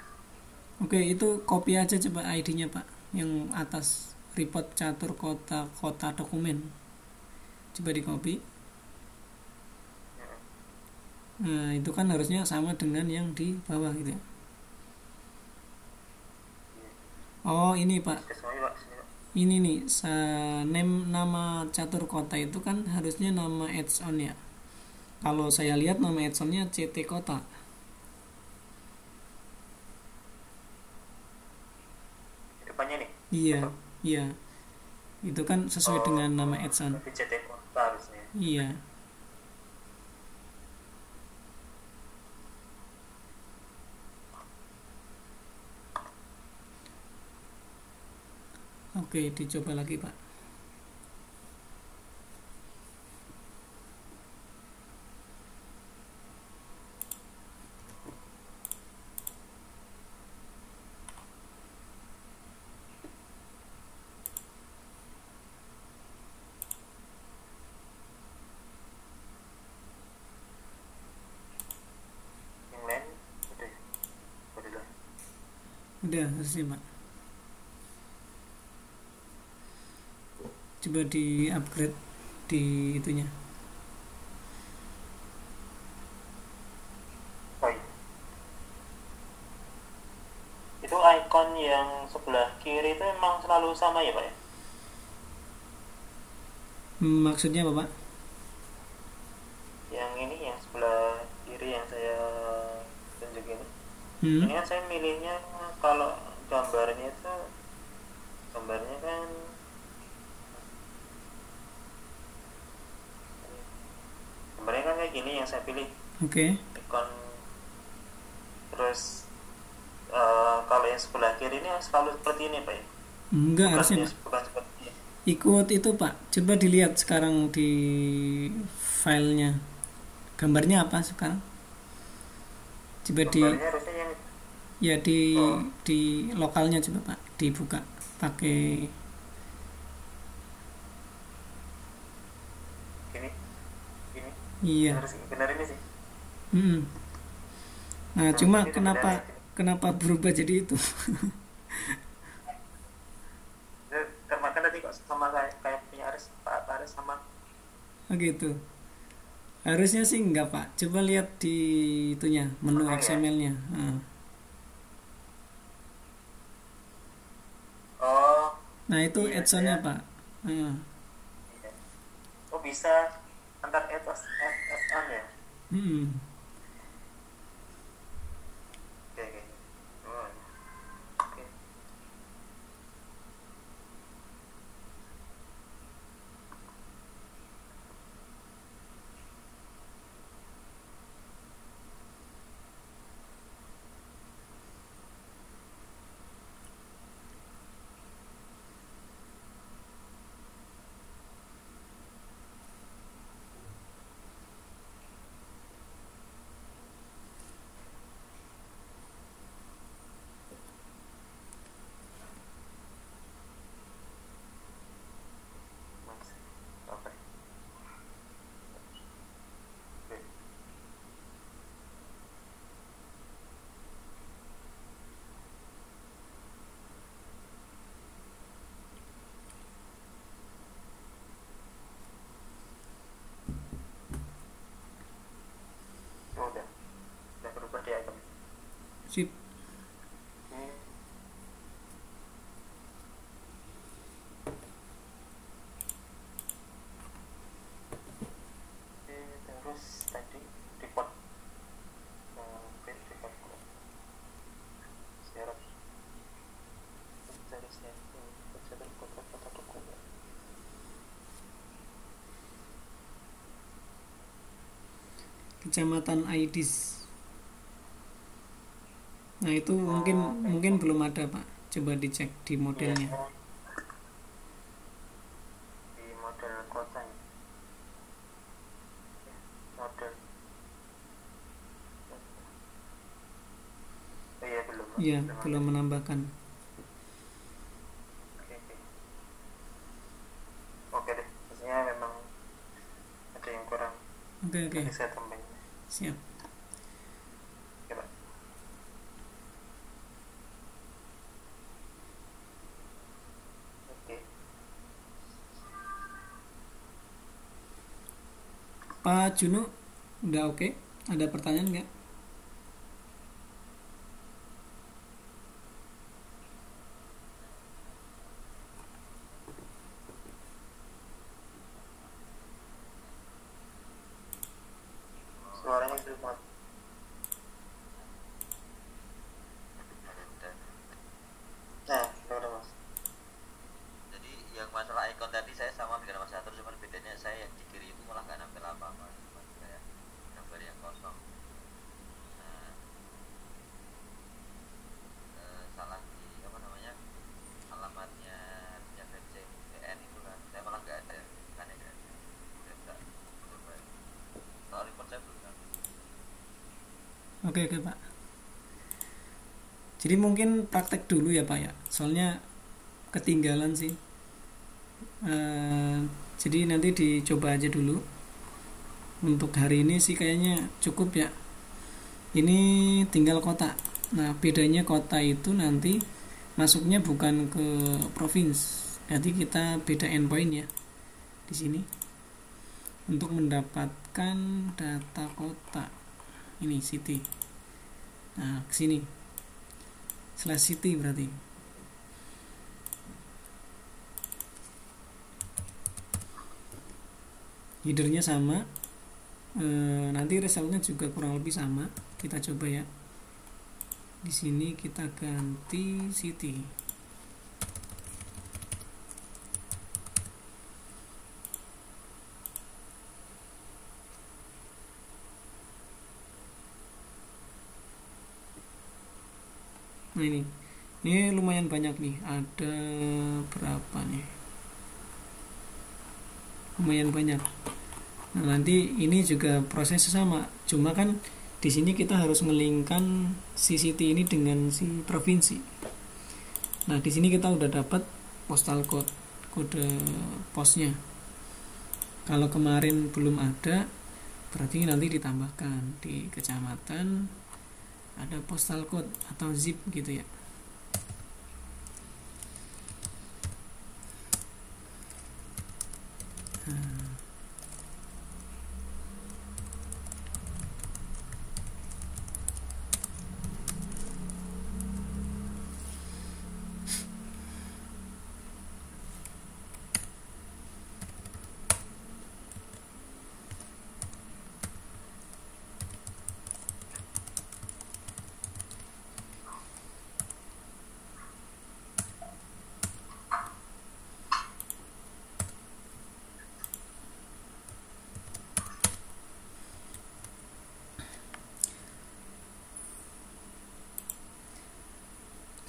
Oke, itu copy aja coba ID-nya Pak, yang atas report catur kota dokumen. Coba di copy. Nah itu kan harusnya sama dengan yang di bawah gitu ya. Oh ini Pak, ini nih nama catur kota itu kan harusnya nama add-on ya. Kalau saya lihat nama add-onnya CT kota.
Depannya nih.
Iya, Iya, itu kan sesuai dengan nama add-on.
Dijadiin kota harusnya.
Iya. Oke, dicoba lagi Pak.
Yang lain udah ya? Udah.
Udah harusnya Pak. Coba di upgrade di itunya.
Oh iya. Itu icon yang sebelah kiri itu memang selalu sama ya Pak ya?
Maksudnya apa Pak?
Yang ini yang sebelah kiri yang saya tunjuk ini.
Hmm?
Ini kan saya milihnya kalau gambarnya itu gambarnya kan kayak gini yang saya pilih
Oke.
icon. Terus kalau yang sebelah kiri ini selalu seperti ini Pak ya?
Enggak harusnya Pak.
Bukan seperti ini.
Ikut itu Pak. Coba dilihat sekarang di filenya. Gambarnya apa sekarang? Coba di
Gambarnya harusnya yang
ya di lokalnya coba Pak, dibuka pakai
gini.
iya.
Benar ini sih.
Mm-mm. Nah, cuma
Ini
kenapa berubah jadi itu?
Makan tadi kok sama kayak punya Aris, Pak Aris sama.
Oh gitu. Harusnya sih enggak Pak. Coba lihat di itunya, menu
Mana ya?
XML-nya.
Oh
Nah, itu
iya,
add-onnya
saya
Pak. Ah.
iya. Oh bisa antar add-on ya?
Mm-mm.
Oke. Oh, oke. Mas. Oke. Oke. Oh, udah berubah di item.
Sip.
Hmm. Terus tadi report report syarat seharusnya syarat kota dokumen.
Kecamatan Aidis. Nah, itu mungkin belum ada Pak. Coba dicek di modelnya.
Iya, di model kota ya. Model. Oh iya belum.
Iya,
Belum ada.
belum menambahkan.
Oke. Oke deh. Maksudnya memang ada yang kurang.
Oke.
Nanti saya tambahin.
Siap.
Oke, Pak. Oke.
Pak Juno, udah oke? Ada pertanyaan nggak?
Suaranya belum mati. Nah, udah Mas.
icon tadi saya sama dengan Mas Atur, cuman bedanya saya yang di kiri itu malah nggak nampil apa-apa, cuma kayak gambar yang kosong. Nah, salah di apa namanya, alamatnya yang VN itu kan saya malah nggak ada, kan ya nggak ada. Saya nggak coba. Soal report saya belum kan.
Oke Pak. Jadi mungkin praktek dulu ya Pak ya, soalnya ketinggalan sih. Jadi nanti dicoba aja dulu. Untuk hari ini sih kayaknya cukup ya. Ini tinggal kota. Nah bedanya kota itu nanti masuknya bukan ke provinsi. Jadi kita beda endpoint ya di sini untuk mendapatkan data kota. Ini city. Nah kesini /city berarti. Headernya sama, nanti resultnya juga kurang lebih sama. Kita coba ya. Di sini kita ganti city. Nah ini lumayan banyak nih, ada berapa nih, lumayan banyak. Nah nanti ini juga prosesnya sama, cuma kan di sini kita harus ngelingkan si city ini dengan si provinsi. Nah di sini kita udah dapat postal code, kode posnya. Kalau kemarin belum ada, berarti nanti ditambahkan di kecamatan ada postal code atau zip gitu ya.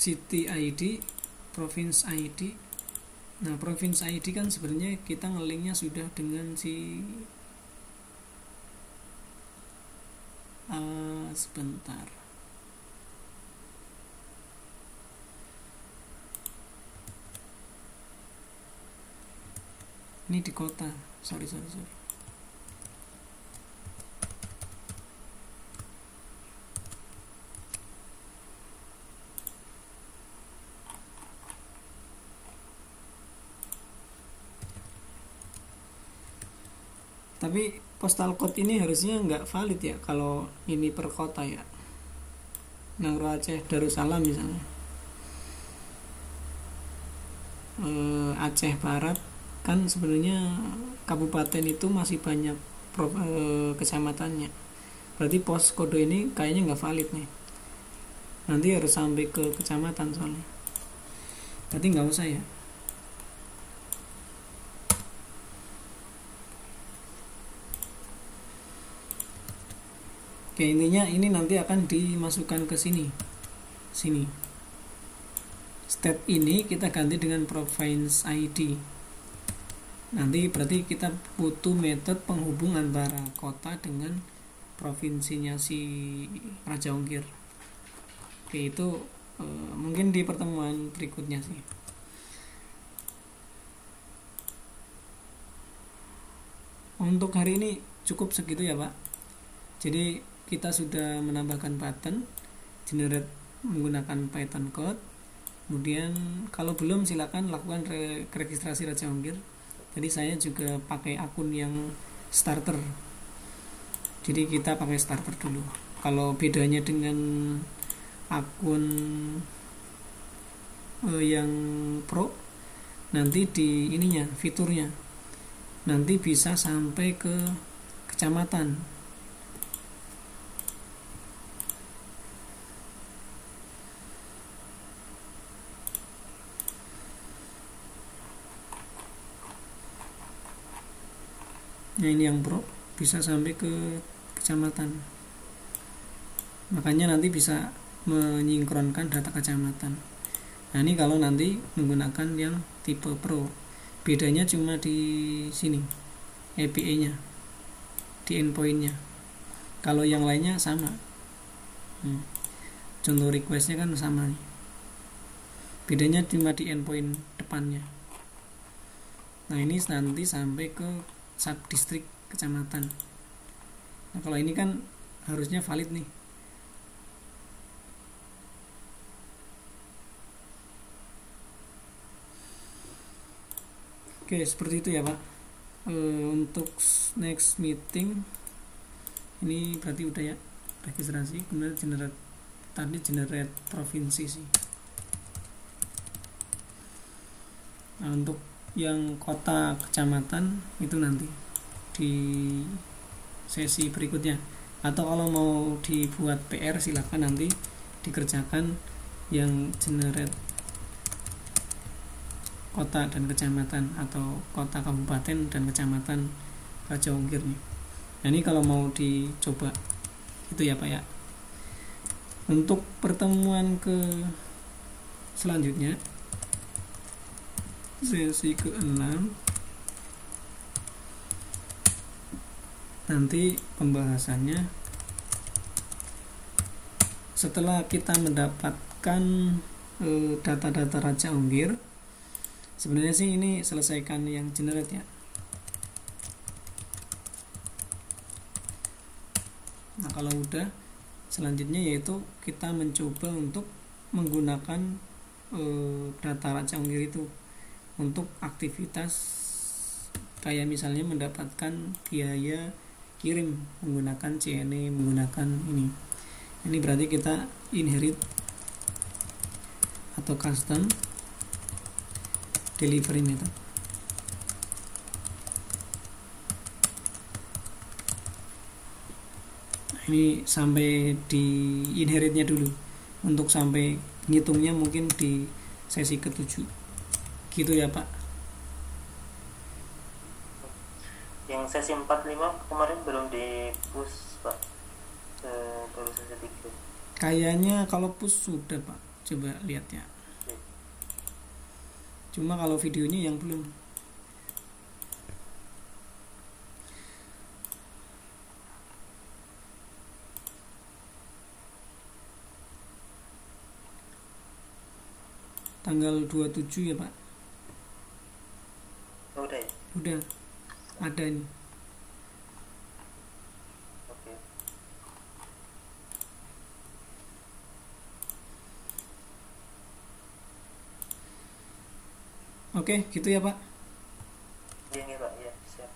City ID, Province ID. Nah, Province ID kan sebenarnya kita ngelinknya sudah dengan si sebentar. Ini di kota. Sorry. Tapi postal code ini harusnya nggak valid ya kalau ini per kota ya. Nangro Aceh Darussalam misalnya, Aceh Barat kan sebenarnya kabupaten itu masih banyak kecamatannya. Berarti pos kode ini kayaknya nggak valid nih. Nanti harus sampai ke kecamatan soalnya. Berarti nggak usah ya. Oke, intinya ini nanti akan dimasukkan ke sini. Step ini kita ganti dengan Province ID. Nanti berarti kita butuh metode penghubung antara kota dengan provinsinya si Raja Ongkir. Oke, itu mungkin di pertemuan berikutnya sih. Untuk hari ini cukup segitu ya Pak. Jadi kita sudah menambahkan button generate menggunakan Python code. Kemudian kalau belum silakan lakukan registrasi Raja Ongkir. Jadi saya juga pakai akun yang starter. Jadi kita pakai starter dulu. Kalau bedanya dengan akun yang pro, nanti di ininya fiturnya nanti bisa sampai ke kecamatan. Nah ini yang pro bisa sampai ke kecamatan. Makanya nanti bisa menyinkronkan data kecamatan. Nah ini kalau nanti menggunakan yang tipe pro, bedanya cuma di sini API-nya, di endpoint-nya. Kalau yang lainnya sama. Contoh request-nya kan sama nih. Bedanya cuma di endpoint depannya. Nah ini nanti sampai ke subdistrik kecamatan. Nah kalau ini kan harusnya valid nih. Oke, seperti itu ya Pak. Untuk next meeting ini berarti udah ya, registrasi, kemudian generate provinsi sih. Nah, untuk yang kota kecamatan itu nanti di sesi berikutnya, atau kalau mau dibuat PR silakan nanti dikerjakan yang generate kota dan kecamatan atau kota kabupaten dan kecamatan Raja Ongkir nih. Nah ini kalau mau dicoba itu ya Pak ya. Untuk pertemuan ke selanjutnya sesi ke-6 nanti pembahasannya setelah kita mendapatkan data-data Raja Ongkir. Sebenarnya sih ini selesaikan yang generate ya. Nah kalau udah, selanjutnya yaitu kita mencoba untuk menggunakan data Raja Ongkir itu untuk aktivitas kayak misalnya mendapatkan biaya kirim menggunakan CNE, menggunakan ini. Ini berarti kita inherit atau custom delivery method. Ini sampai di inheritnya dulu. Untuk sampai ngitungnya mungkin di sesi ke-7. Gitu ya Pak.
Yang sesi 45 kemarin belum di push Pak, baru sesi 3.
Kayaknya kalau push sudah Pak. Coba lihat ya. Cuma kalau videonya yang belum. Tanggal 27 ya Pak.
Oh, udah ya?
Udah. Ada ini.
Oke.
Oke, gitu ya Pak.
Iya Pak, ya siap.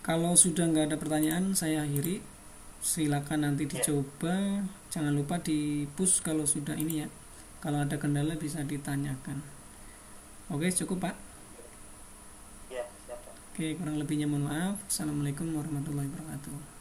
Kalau sudah nggak ada pertanyaan, saya akhiri. Silakan nanti dicoba. Jangan lupa di push kalau sudah ini ya. Kalau ada kendala bisa ditanyakan. Oke, cukup Pak.
Ya, siap Pak.
Oke, kurang lebihnya mohon maaf. Assalamualaikum warahmatullahi wabarakatuh.